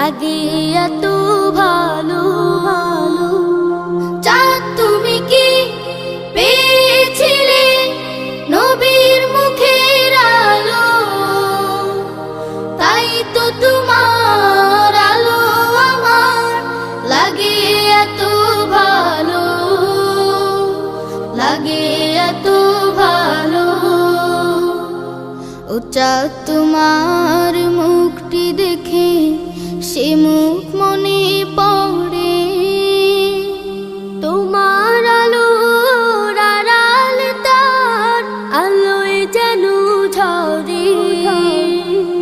লাগে এত ভালো। চাঁদ তুমি কি পেয়েছিলে নবীর মুখের আলো, তাই তো তোমার আলো আমার লাগে এত ভালো, লাগে এত ভালো। ও চাঁদ তোমার মুখটি দেখে সে মুখ